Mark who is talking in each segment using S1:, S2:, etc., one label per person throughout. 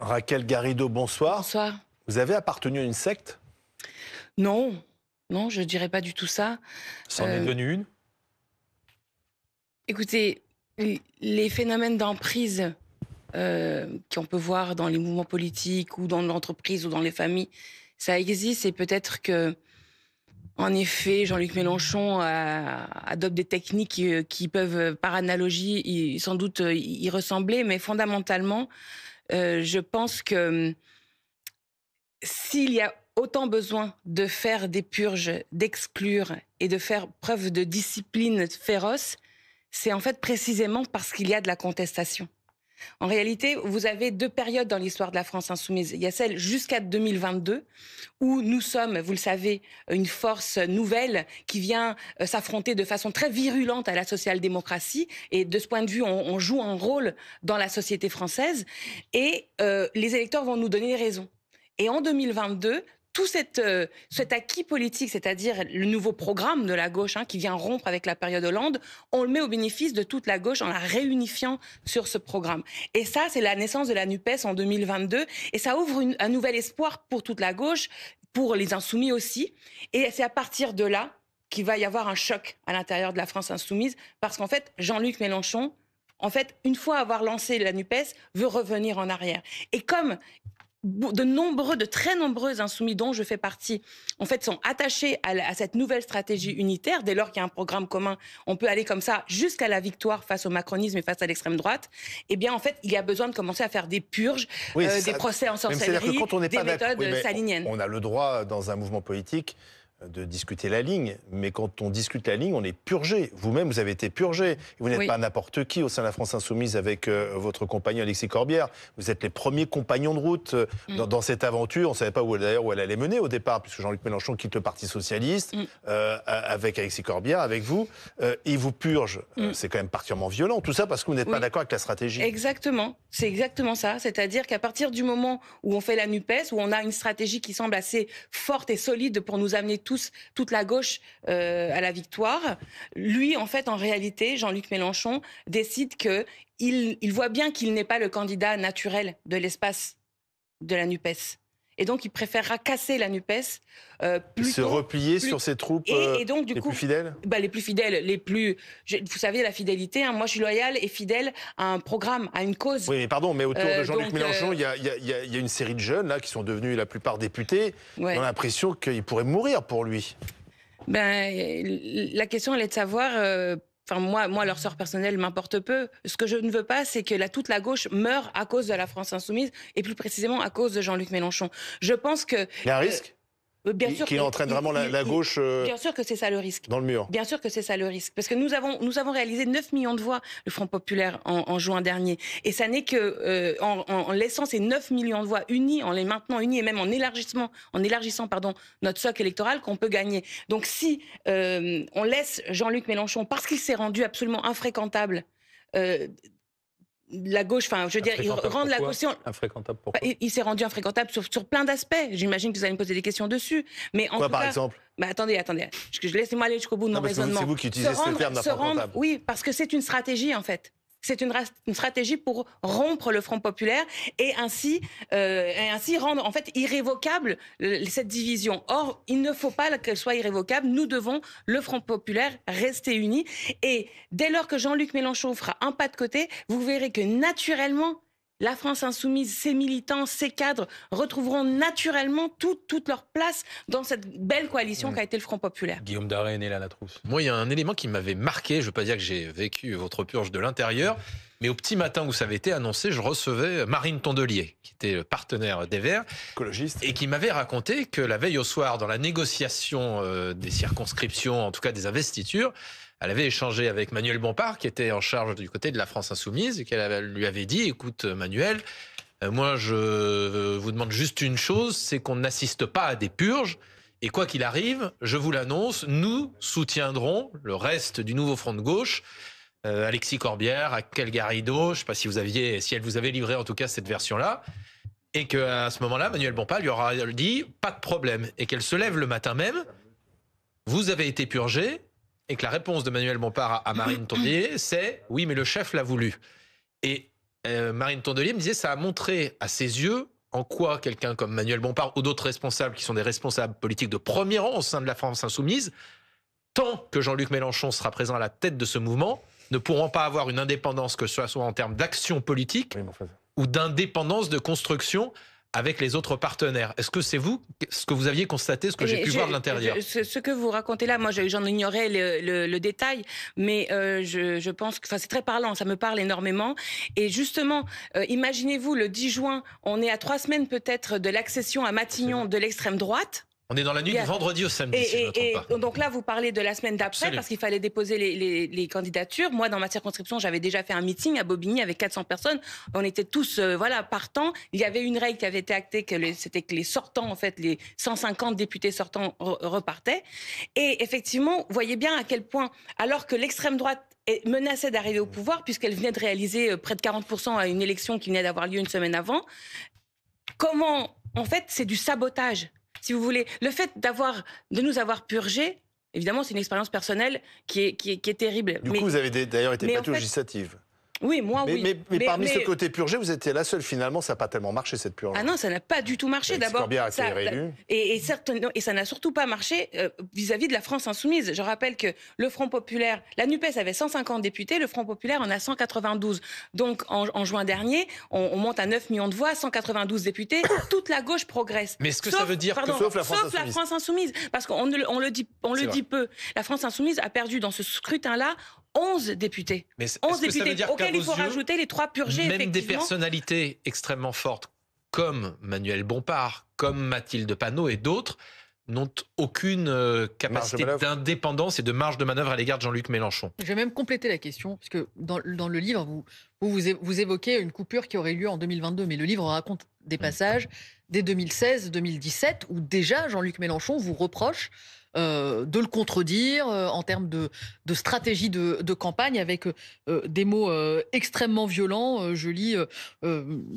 S1: Raquel Garrido, bonsoir.
S2: Bonsoir.
S1: Vous avez appartenu à une secte?
S2: Non, non, je dirais pas du tout ça.
S1: Ça en est devenu une?
S2: Écoutez, les phénomènes d'emprise qu'on peut voir dans les mouvements politiques ou dans l'entreprise ou dans les familles, ça existe et peut-être que, en effet, Jean-Luc Mélenchon adopte des techniques qui peuvent, par analogie, sans doute y ressembler, mais fondamentalement, je pense que s'il y a autant besoin de faire des purges, d'exclure et de faire preuve de discipline féroce, c'est en fait précisément parce qu'il y a de la contestation. En réalité, vous avez deux périodes dans l'histoire de la France insoumise. Il y a celle jusqu'à 2022, où nous sommes, vous le savez, une force nouvelle qui vient s'affronter de façon très virulente à la social-démocratie. Et de ce point de vue, on joue un rôle dans la société française. Et les électeurs vont nous donner raison. Et en 2022, tout cet acquis politique, c'est-à-dire le nouveau programme de la gauche qui vient rompre avec la période Hollande, on le met au bénéfice de toute la gauche en la réunifiant sur ce programme. Et ça, c'est la naissance de la NUPES en 2022. Et ça ouvre un nouvel espoir pour toute la gauche, pour les insoumis aussi. Et c'est à partir de là qu'il va y avoir un choc à l'intérieur de la France insoumise. Parce qu'en fait, Jean-Luc Mélenchon, une fois avoir lancé la NUPES, veut revenir en arrière. Et comme de très nombreux insoumis dont je fais partie, en fait, sont attachés à cette nouvelle stratégie unitaire. Dès lors qu'il y a un programme commun, on peut aller comme ça jusqu'à la victoire face au macronisme et face à l'extrême droite. Eh bien, en fait, il y a besoin de commencer à faire des purges, des procès en sorcellerie, des méthodes saliniennes.
S1: On a le droit, dans un mouvement politique, de discuter la ligne, mais quand on discute la ligne, on est purgé. Vous-même, vous avez été purgé. Vous n'êtes pas n'importe qui au sein de la France Insoumise avec votre compagnon Alexis Corbière. Vous êtes les premiers compagnons de route dans cette aventure. On ne savait pas où elle allait mener au départ, puisque Jean-Luc Mélenchon quitte le Parti Socialiste avec Alexis Corbière, avec vous. Il vous purge. C'est quand même particulièrement violent. Tout ça parce que vous n'êtes pas d'accord avec la stratégie.
S2: Exactement. C'est exactement ça. C'est-à-dire qu'à partir du moment où on fait la NUPES, où on a une stratégie qui semble assez forte et solide pour nous amener toute la gauche à la victoire, lui, en fait, en réalité, Jean-Luc Mélenchon décide qu'il voit bien qu'il n'est pas le candidat naturel de l'espace de la NUPES. Et donc, il préférera casser la NUPES
S1: se replier sur ses troupes
S2: et donc, du coup,
S1: plus fidèles.
S2: Les plus fidèles, vous savez, la fidélité, moi je suis loyale et fidèle à un programme, à une cause.
S1: Oui, mais pardon, mais autour de Jean-Luc Mélenchon, il y a une série de jeunes là, qui sont devenus la plupart députés. On a l'impression qu'ils pourraient mourir pour lui.
S2: La question, elle est de savoir... moi, leur sort personnel m'importe peu. Ce que je ne veux pas, c'est que toute la gauche meure à cause de la France insoumise, et plus précisément à cause de Jean-Luc Mélenchon. Je pense que...
S1: Il y a un risque qui entraîne vraiment la gauche
S2: bien sûr que c'est ça le risque.
S1: Dans le mur.
S2: Bien sûr que c'est ça le risque. Parce que nous avons réalisé 9 millions de voix, le Front Populaire, en juin dernier. Et ça n'est que en laissant ces 9 millions de voix unis, en les maintenant unis, et même en élargissant notre socle électoral, qu'on peut gagner. Donc si on laisse Jean-Luc Mélenchon, parce qu'il s'est rendu absolument infréquentable, la gauche, il rend la caution.
S1: Infréquentable pourquoi?
S2: Il s'est rendu infréquentable sur plein d'aspects. J'imagine que vous allez me poser des questions dessus. Mais en tout
S1: par
S2: cas,
S1: exemple?
S2: Attendez. Laissez-moi aller jusqu'au bout de mon raisonnement.
S1: C'est vous qui utilisez ce terme d'infréquentable.
S2: Oui, parce que c'est une stratégie, en fait. C'est une stratégie pour rompre le Front Populaire et ainsi rendre en fait irrévocable cette division. Or, il ne faut pas qu'elle soit irrévocable. Nous devons, le Front Populaire, rester unis. Et dès lors que Jean-Luc Mélenchon fera un pas de côté, vous verrez que naturellement, la France insoumise, ses militants, ses cadres retrouveront naturellement toute leur place dans cette belle coalition qu'a été le Front Populaire.
S3: Guillaume Daré et Néla Latrousse.
S4: Moi, il y a un élément qui m'avait marqué. Je ne veux pas dire que j'ai vécu votre purge de l'intérieur, mais au petit matin où ça avait été annoncé, je recevais Marine Tondelier, qui était le partenaire des Verts,
S1: écologiste,
S4: et qui m'avait raconté que la veille au soir, dans la négociation des circonscriptions, en tout cas des investitures, elle avait échangé avec Manuel Bompard, qui était en charge du côté de la France Insoumise, et qu'elle lui avait dit, écoute Manuel, moi je vous demande juste une chose, c'est qu'on n'assiste pas à des purges, et quoi qu'il arrive, je vous l'annonce, nous soutiendrons le reste du nouveau front de gauche, Alexis Corbière, Raquel Garrido, je ne sais pas si elle vous avait livré en tout cas cette version-là, et qu'à ce moment-là, Manuel Bompard lui aura dit, pas de problème, et qu'elle se lève le matin même, vous avez été purgé, et que la réponse de Manuel Bompard à Marine Tondelier, c'est « oui, mais le chef l'a voulu ». Et Marine Tondelier me disait ça a montré à ses yeux en quoi quelqu'un comme Manuel Bompard ou d'autres responsables qui sont des responsables politiques de premier rang au sein de la France insoumise, tant que Jean-Luc Mélenchon sera présent à la tête de ce mouvement, ne pourront pas avoir une indépendance, que ce soit en termes d'action politique ou d'indépendance de construction avec les autres partenaires. Est-ce que c'est vous, ce que vous aviez constaté, ce que j'ai pu voir de l'intérieur?
S2: Ce que vous racontez là, moi j'en ignorais le détail, mais je pense que c'est très parlant, ça me parle énormément. Et justement, imaginez-vous, le 10 juin, on est à 3 semaines peut-être de l'accession à Matignon de l'extrême droite.
S4: On est dans la nuit du vendredi au samedi, si je ne me trompe pas.
S2: Donc là, vous parlez de la semaine d'après, parce qu'il fallait déposer les candidatures. Moi, dans ma circonscription, j'avais déjà fait un meeting à Bobigny avec 400 personnes. On était tous partants. Il y avait une règle qui avait été actée, c'était que les sortants, en fait, les 150 députés sortants repartaient. Et effectivement, vous voyez bien à quel point, alors que l'extrême droite menaçait d'arriver au pouvoir, puisqu'elle venait de réaliser près de 40% à une élection qui venait d'avoir lieu une semaine avant, comment, en fait, c'est du sabotage. Si vous voulez, le fait de nous avoir purgés, évidemment, c'est une expérience personnelle qui est terrible.
S1: Du coup, vous avez d'ailleurs été plateau législative.
S2: Oui, moi, oui.
S1: Mais parmi ce côté purgé, vous étiez la seule, finalement, ça n'a pas tellement marché, cette purge.
S2: Ah non, ça n'a pas du tout marché. D'abord,
S1: Corbière a été réélu.
S2: Et ça n'a surtout pas marché vis-à-vis de la France insoumise. Je rappelle que le Front populaire, la NUPES avait 150 députés, le Front populaire en a 192. Donc, en juin dernier, on monte à 9 millions de voix, 192 députés, toute la gauche progresse.
S4: Mais est-ce que ça veut dire que...
S2: Sauf la France insoumise. Parce qu'on le dit peu. La France insoumise a perdu dans ce scrutin-là 11 députés.
S4: Mais
S2: 11 députés auxquels il faut rajouter les 3 purgés,
S4: même des personnalités extrêmement fortes, comme Manuel Bompard, comme Mathilde Panot et d'autres, n'ont aucune capacité d'indépendance et de marge de manœuvre à l'égard de Jean-Luc Mélenchon.
S3: Je vais même compléter la question, parce que dans le livre, vous évoquez une coupure qui aurait eu lieu en 2022, mais le livre raconte des passages dès 2016-2017, où déjà Jean-Luc Mélenchon vous reproche de le contredire en termes de stratégie de campagne avec des mots extrêmement violents. Je lis,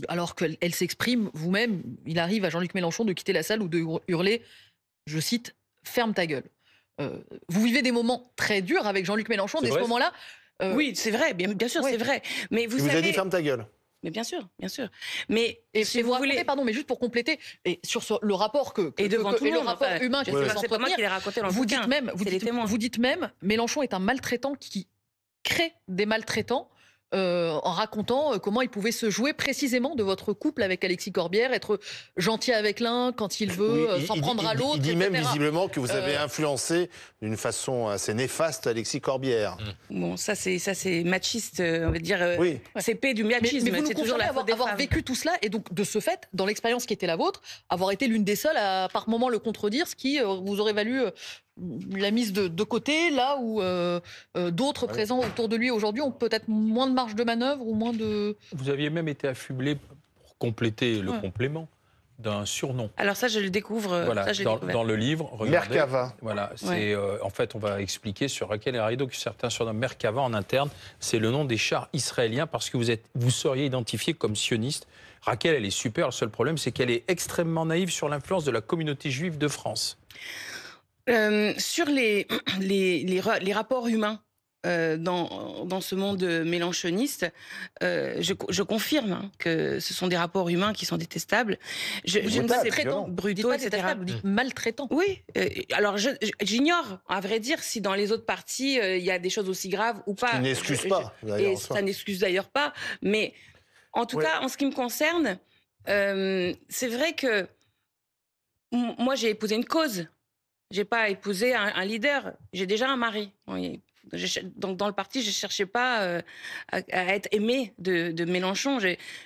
S3: alors qu'elle s'exprime vous-même, il arrive à Jean-Luc Mélenchon de quitter la salle ou de hurler, je cite, « ferme ta gueule ». Vous vivez des moments très durs avec Jean-Luc Mélenchon, dès ce moment-là.
S2: Oui, c'est vrai, bien sûr, c'est vrai. Mais vous savez...
S1: avez dit « ferme ta gueule ».
S2: Mais bien sûr, bien sûr. Mais
S3: si vous voulez, pardon, mais juste pour compléter, et sur le rapport le rapport humain que
S2: c'est pas moi qui l'ai raconté dans le bouquin.
S3: Vous dites même, Mélenchon est un maltraitant qui crée des maltraitants. En racontant comment il pouvait se jouer précisément de votre couple avec Alexis Corbière, être gentil avec l'un quand il veut s'en prendre à l'autre.
S1: Il dit même visiblement que vous avez influencé d'une façon assez néfaste Alexis Corbière.
S2: Bon, ça c'est machiste, on va dire. C'est paix du machisme.
S3: Mais vous nous confirmez avoir vécu tout cela et donc de ce fait, dans l'expérience qui était la vôtre, avoir été l'une des seules à par moment le contredire, ce qui vous aurait valu la mise de côté, là où d'autres présents autour de lui aujourd'hui ont peut-être moins de marge de manœuvre ou moins de...
S5: Vous aviez même été affublé, pour compléter le complément, d'un surnom.
S2: Alors ça, je le découvre.
S5: Voilà,
S2: ça,
S5: dans le livre, regardez.
S1: Merkava.
S5: Voilà, c'est en fait, on va expliquer sur Raquel Herido que certains surnomment Merkava en interne. C'est le nom des chars israéliens parce que vous seriez identifié comme sioniste. Raquel, elle est super. Le seul problème, c'est qu'elle est extrêmement naïve sur l'influence de la communauté juive de France.
S2: Sur les rapports humains dans ce monde mélenchoniste, je confirme que ce sont des rapports humains qui sont détestables. Je ne sais pas, brutaux, etc.
S3: Vous dites maltraitants.
S2: Oui. Alors j'ignore, à vrai dire, si dans les autres partis il y a des choses aussi graves ou pas.
S1: Ce qui n'excuse pas.
S2: Et ça n'excuse d'ailleurs pas. Mais en tout cas, en ce qui me concerne, c'est vrai que moi j'ai épousé une cause. J'ai pas épousé un leader. J'ai déjà un mari. Donc dans le parti, je cherchais pas à être aimée de Mélenchon.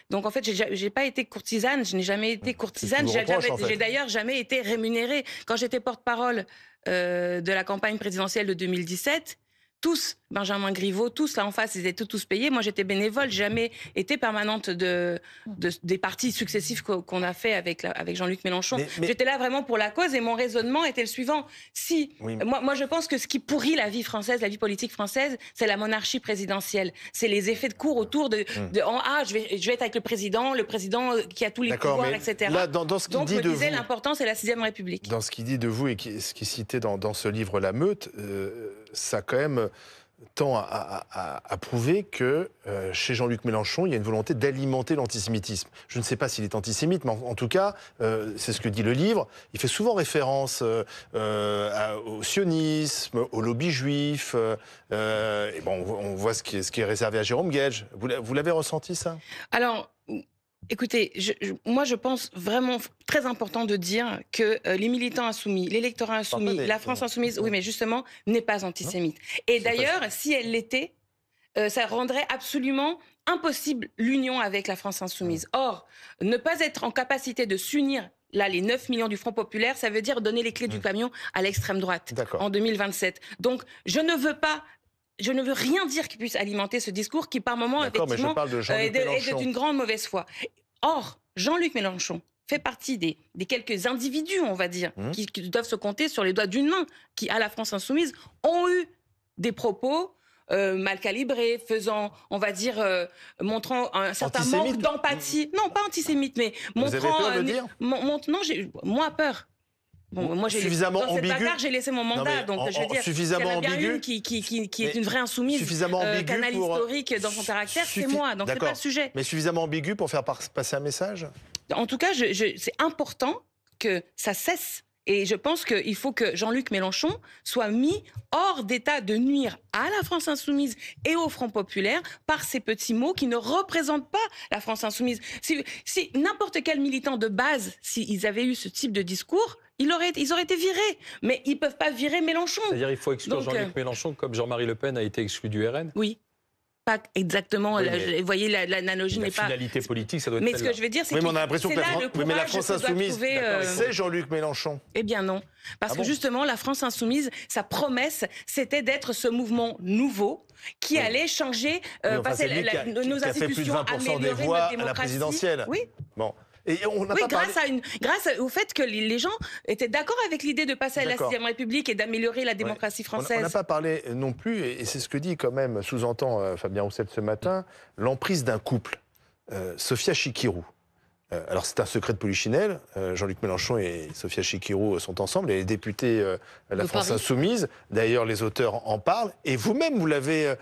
S2: Donc en fait, j'ai pas été courtisane. Je n'ai jamais été courtisane. J'ai d'ailleurs jamais été rémunérée. Quand j'étais porte-parole de la campagne présidentielle de 2017, tous, Benjamin Griveaux, tous là en face, ils étaient tous payés. Moi, j'étais bénévole, jamais été permanente des partis successifs qu'on a fait avec Jean-Luc Mélenchon. J'étais là vraiment pour la cause et mon raisonnement était le suivant. Moi, je pense que ce qui pourrit la vie française, la vie politique française, c'est la monarchie présidentielle. C'est les effets de cour autour je vais être avec le président qui a tous les pouvoirs, etc.
S1: Là, dans ce qu'il dit de vous,
S2: l'important, c'est la 6e République.
S1: Dans ce qu'il dit de vous et ce qui est cité dans ce livre La Meute, ça quand même tend à prouver que chez Jean-Luc Mélenchon, il y a une volonté d'alimenter l'antisémitisme. Je ne sais pas s'il est antisémite, mais en tout cas, c'est ce que dit le livre. Il fait souvent référence au sionisme, au lobby juif. Et bon, on voit ce qui est réservé à Jérôme Guedj. Vous l'avez ressenti, ça?
S2: Alors, écoutez, moi je pense vraiment très important de dire que les militants insoumis, l'électorat insoumis, la France insoumise, oui mais justement, n'est pas antisémite. Et d'ailleurs, si elle l'était, ça rendrait absolument impossible l'union avec la France insoumise. Or, ne pas être en capacité de s'unir, là, les 9 millions du Front populaire, ça veut dire donner les clés du camion à l'extrême droite en 2027. Donc, je ne veux rien dire qui puisse alimenter ce discours qui, par moments, effectivement, est d'une grande mauvaise foi. Or, Jean-Luc Mélenchon fait partie des quelques individus, on va dire, qui doivent se compter sur les doigts d'une main, qui, à la France insoumise, ont eu des propos mal calibrés, faisant, on va dire, montrant un certain manque d'empathie. Non, pas antisémite, mais montrant...
S1: Vous avez peur de le dire?
S2: Non, j'ai moins peur. Bon, moi,
S1: suffisamment
S2: dans cette
S1: ambigu.
S2: bagarre, j'ai laissé mon mandat, donc je veux dire,
S1: suffisamment
S2: il y en a bien
S1: ambigu.
S2: une qui est une vraie insoumise,
S1: suffisamment ambigu
S2: canal historique dans son caractère, c'est moi, donc c'est pas le sujet.
S1: Mais suffisamment ambigu pour faire passer un message?
S2: En tout cas, c'est important que ça cesse. Et je pense qu'il faut que Jean-Luc Mélenchon soit mis hors d'état de nuire à la France insoumise et au Front populaire par ces petits mots qui ne représentent pas la France insoumise. Si n'importe quel militant de base, s'ils avaient eu ce type de discours, ils auraient été virés. Mais ils ne peuvent pas virer Mélenchon.
S5: C'est-à-dire qu'il faut exclure Jean-Luc Mélenchon comme Jean-Marie Le Pen a été exclu du RN?
S2: Oui. Pas exactement.
S1: Oui,
S2: vous voyez, l'analogie n'est pas...
S5: La finalité politique, ça doit être
S2: Mais ce que je veux dire, c'est
S1: on a l'impression que la France insoumise,
S2: trouver,
S1: c'est Jean-Luc Mélenchon.
S2: Eh bien non. Parce que justement, la France insoumise, sa promesse, c'était d'être ce mouvement nouveau qui allait changer, passer nos institutions, améliorer
S1: des voix
S2: notre démocratie.
S1: À la présidentielle.
S2: Oui.
S1: Bon. Et on n'a pas
S2: grâce au fait que les gens étaient d'accord avec l'idée de passer à la 6e République et d'améliorer la démocratie française.
S1: On n'a pas parlé non plus, et c'est ce que dit quand même, sous-entend Fabien Roussel ce matin, l'emprise d'un couple, Sophia Chikirou. Alors c'est un secret de Polichinelle, Jean-Luc Mélenchon et Sophia Chikirou sont ensemble, elle est députée à la France insoumise, d'ailleurs les auteurs en parlent, et vous-même vous l'avez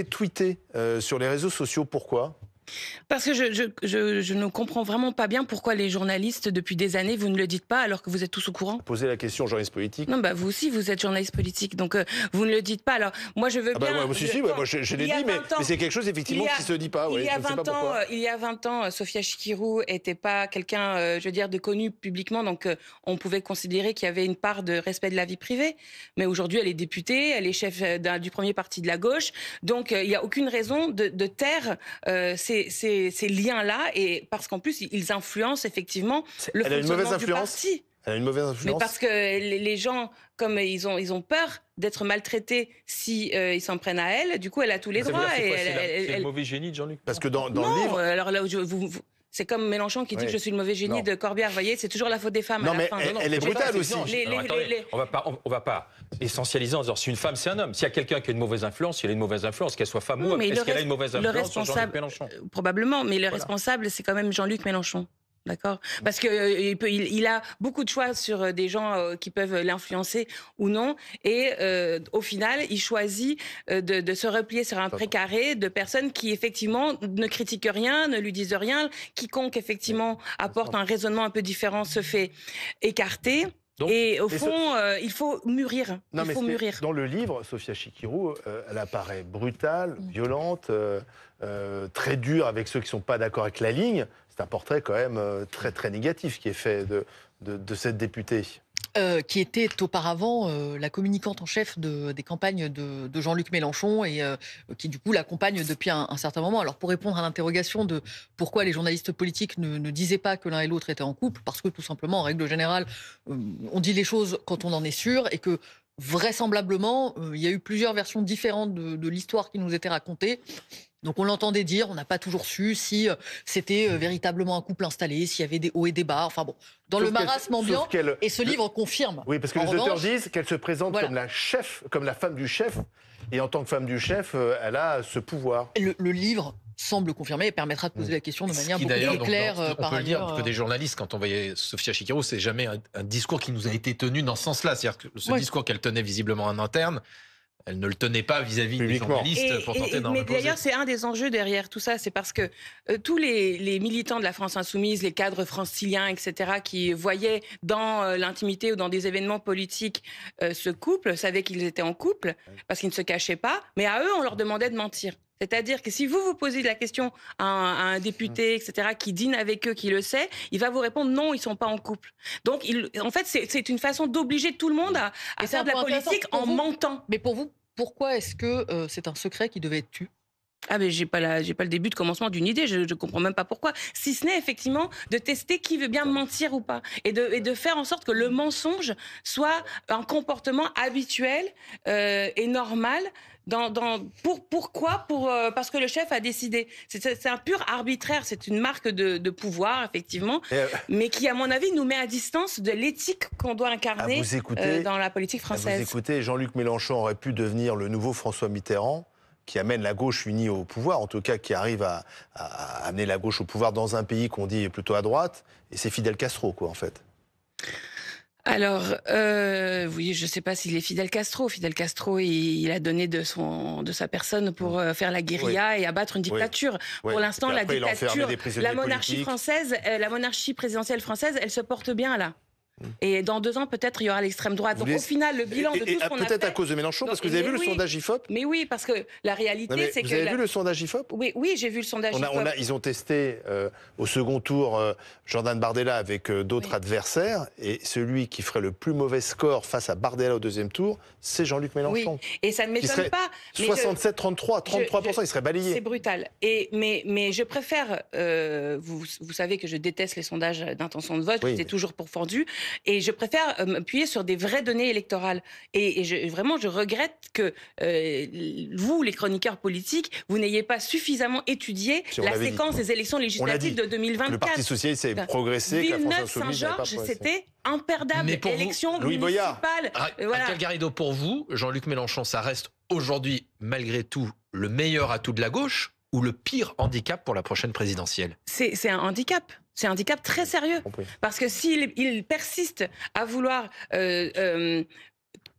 S1: tweeté sur les réseaux sociaux, pourquoi ?
S2: Parce que je ne comprends vraiment pas bien pourquoi les journalistes, depuis des années, vous ne le dites pas alors que vous êtes tous au courant.
S1: Posez la question aux journalistes politiques.
S2: Non, vous aussi, vous êtes journaliste politique, donc vous ne le dites pas. Alors, moi, je veux bien...
S1: moi, je l'ai dit, mais c'est quelque chose, effectivement, qui ne se dit pas.
S2: Il y a 20 ans, Sophia Chikirou n'était pas quelqu'un, je veux dire, de connu publiquement, donc on pouvait considérer qu'il y avait une part de respect de la vie privée. Mais aujourd'hui, elle est députée, elle est chef du premier parti de la gauche, donc il n'y a aucune raison de taire ces liens-là, et parce qu'en plus, ils influencent effectivement le fonctionnement du parti.
S1: Elle a une mauvaise influence.
S2: Mais parce que les gens, comme ils ont peur d'être maltraités si ils s'en prennent à elle, du coup, elle a tous les droits.
S5: C'est le mauvais génie de Jean-Luc.
S1: Parce que dans le livre...
S2: alors là, c'est comme Mélenchon qui dit que je suis le mauvais génie de Corbière. Vous voyez, c'est toujours la faute des femmes à la fin.
S1: Elle est brutale aussi.
S5: On va pas essentialiser en disant si une femme, c'est un homme. S'il y a quelqu'un qui a une mauvaise influence, il a une mauvaise influence, qu'elle soit femme ou homme. Est-ce qu'elle a une mauvaise influence sur Jean-Luc Mélenchon?
S2: Probablement, mais le responsable, c'est quand même Jean-Luc Mélenchon. D'accord. Parce qu'il a beaucoup de choix sur des gens qui peuvent l'influencer ou non. Et au final, il choisit de se replier sur un précaré de personnes qui, effectivement, ne critiquent rien, ne lui disent rien. Quiconque, effectivement, apporte un raisonnement un peu différent se fait écarter. Et au fond, il faut mûrir. Mûrir.
S1: Dans le livre, Sophia Chikirou, elle apparaît brutale, violente, très dure avec ceux qui ne sont pas d'accord avec la ligne. C'est un portrait quand même très très négatif qui est fait de cette députée.
S3: Qui était auparavant la communicante en chef des campagnes de Jean-Luc Mélenchon et qui du coup l'accompagne depuis un certain moment. Alors pour répondre à l'interrogation de pourquoi les journalistes politiques ne disaient pas que l'un et l'autre étaient en couple, parce que tout simplement en règle générale on dit les choses quand on en est sûr et que vraisemblablement il y a eu plusieurs versions différentes de l'histoire qui nous était racontée. Donc on l'entendait dire, on n'a pas toujours su si c'était véritablement un couple installé, s'il y avait des hauts et des bas, enfin bon, dans le marasme ambiant, et ce livre confirme.
S1: Oui, parce que les auteurs disent qu'elle se présente comme la chef, comme la femme du chef, et en tant que femme du chef, elle a ce pouvoir.
S3: Le livre semble confirmer et permettra de poser la question de manière beaucoup plus claire
S4: on peut le dire que des journalistes, quand on voyait Sophia Chikirou, c'est jamais un discours qui nous a été tenu dans ce sens-là. C'est-à-dire que ce discours qu'elle tenait visiblement en interne, Elle ne le tenait pas vis-à-vis des
S1: Publiquement.
S4: journalistes pour tenter d'en
S2: Mais
S4: imposer.
S2: d'ailleurs, c'est un des enjeux derrière tout ça, c'est parce que tous les militants de la France insoumise, les cadres franciliens, etc., qui voyaient dans l'intimité ou dans des événements politiques ce couple, savaient qu'ils étaient en couple, parce qu'ils ne se cachaient pas, mais à eux, on leur demandait de mentir. C'est-à-dire que si vous vous posez la question à un député, etc., qui dîne avec eux, qui le sait, il va vous répondre non, ils ne sont pas en couple. Donc, en fait, c'est une façon d'obliger tout le monde à
S3: Et
S2: faire de la politique en mentant.
S3: Mais pour vous, pourquoi est-ce que c'est un secret qui devait être tu?
S2: Ah mais j'ai pas le début de commencement d'une idée, je comprends même pas pourquoi. Si ce n'est effectivement de tester qui veut bien mentir ou pas et de faire en sorte que le mensonge soit un comportement habituel et normal. Pourquoi parce que le chef a décidé. C'est un pur arbitraire, c'est une marque de pouvoir, effectivement, mais qui, à mon avis, nous met à distance de l'éthique qu'on doit incarner dans la politique française.
S1: Vous écoutez, Jean-Luc Mélenchon aurait pu devenir le nouveau François Mitterrand, qui amène la gauche unie au pouvoir, en tout cas qui arrive à amener la gauche au pouvoir dans un pays qu'on dit plutôt à droite, et c'est Fidel Castro, quoi, en fait.
S2: Alors, oui, je ne sais pas s'il est Fidel Castro. Fidel Castro, il a donné de sa personne pour faire la guérilla et abattre une dictature.
S1: Oui.
S2: Pour l'instant, la dictature, la monarchie
S1: politiques.
S2: française, la monarchie présidentielle française, elle se porte bien là. Et dans 2 ans, peut-être, il y aura l'extrême droite. Donc, au final, le bilan de tout ce qu'on a fait...
S1: Peut-être à cause de Mélenchon, parce que vous avez vu le sondage IFOP?
S2: Mais oui, parce que la réalité, c'est que...
S1: Vous avez vu le sondage IFOP?
S2: Oui, j'ai vu le sondage IFOP.
S1: Ils ont testé au second tour Jordan Bardella avec d'autres adversaires, et celui qui ferait le plus mauvais score face à Bardella au deuxième tour, c'est Jean-Luc Mélenchon.
S2: Oui, et ça ne m'étonne pas.
S1: 67-33, 33%, il serait balayé.
S2: C'est brutal. Mais je préfère... vous savez que je déteste les sondages d'intention de vote, c'est toujours pourfendu. Et je préfère m'appuyer sur des vraies données électorales. Et vraiment, je regrette que vous, les chroniqueurs politiques, vous n'ayez pas suffisamment étudié la séquence des élections législatives de 2024.
S1: Le Parti socialiste avait progressé, que la France insoumise n'avait pas
S2: Villeneuve-Saint-Georges,
S1: progressé.
S2: c'était imperdable.
S4: Mais pour
S2: Élection
S1: Louis Boyard.
S2: municipale.
S4: Raquel Garrido, pour vous, Jean-Luc Mélenchon, ça reste aujourd'hui, malgré tout, le meilleur atout de la gauche ou le pire handicap pour la prochaine présidentielle?
S2: C'est un handicap. C'est un handicap très sérieux. Parce que s'il persiste à vouloir, on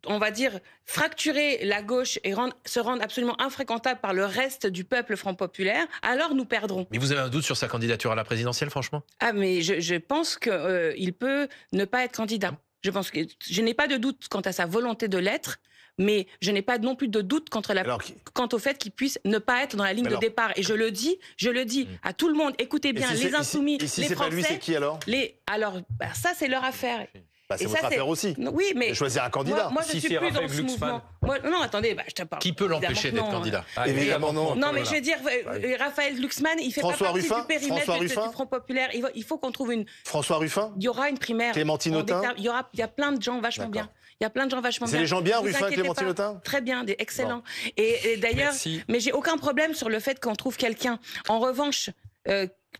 S2: va dire, fracturer la gauche et se rendre absolument infréquentable par le reste du peuple franc populaire, alors nous perdrons.
S4: Mais vous avez un doute sur sa candidature à la présidentielle, franchement?
S2: Ah, mais je pense qu'il peut ne pas être candidat. Je n'ai pas de doute quant à sa volonté de l'être. Mais je n'ai pas non plus de doute quant au fait qu'il puisse ne pas être dans la ligne de départ. Et je le dis à tout le monde. Écoutez bien, les insoumis,
S1: les
S2: Français.
S1: C'est pas lui, c'est qui alors?
S2: Ça, c'est leur affaire.
S1: C'est votre affaire aussi.
S2: Oui, mais
S1: de choisir un candidat.
S2: Moi, je suis plus dans ce mouvement. Non, attendez, je te parle.
S4: Qui peut l'empêcher d'être candidat?
S1: Évidemment non.
S2: Non, mais je veux dire, Raphaël Glucksmann, il fait pas partie du périmètre du Front populaire. Il faut qu'on trouve une.
S1: François Ruffin.
S2: Il y aura une primaire.
S1: Clémentine Autain.
S2: Il y a plein de gens vachement bien. Il y a plein de gens vachement bien.
S1: C'est les gens bien, Ruffin, Clémentine Autain?
S2: Très bien, excellents. Et d'ailleurs, mais j'ai aucun problème sur le fait qu'on trouve quelqu'un. En revanche,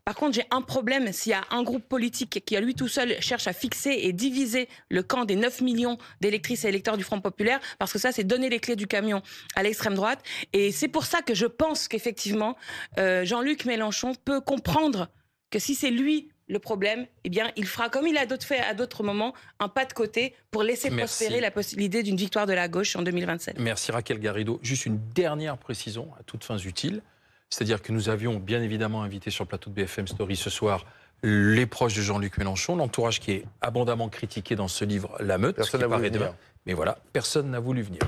S2: par contre, j'ai un problème s'il y a un groupe politique qui, à lui tout seul, cherche à fixer et diviser le camp des 9 millions d'électrices et électeurs du Front populaire, parce que ça, c'est donner les clés du camion à l'extrême droite. Et c'est pour ça que je pense qu'effectivement, Jean-Luc Mélenchon peut comprendre que si c'est lui le problème, eh bien, il fera, comme il a fait à d'autres moments, un pas de côté pour laisser prospérer l'idée d'une victoire de la gauche en 2027.
S5: Merci Raquel Garrido. Juste une dernière précision à toutes fins utiles. C'est-à-dire que nous avions bien évidemment invité sur le plateau de BFM Story ce soir les proches de Jean-Luc Mélenchon, l'entourage qui est abondamment critiqué dans ce livre La Meute.
S1: Personne n'a voulu venir.
S5: Mais voilà, personne n'a voulu venir.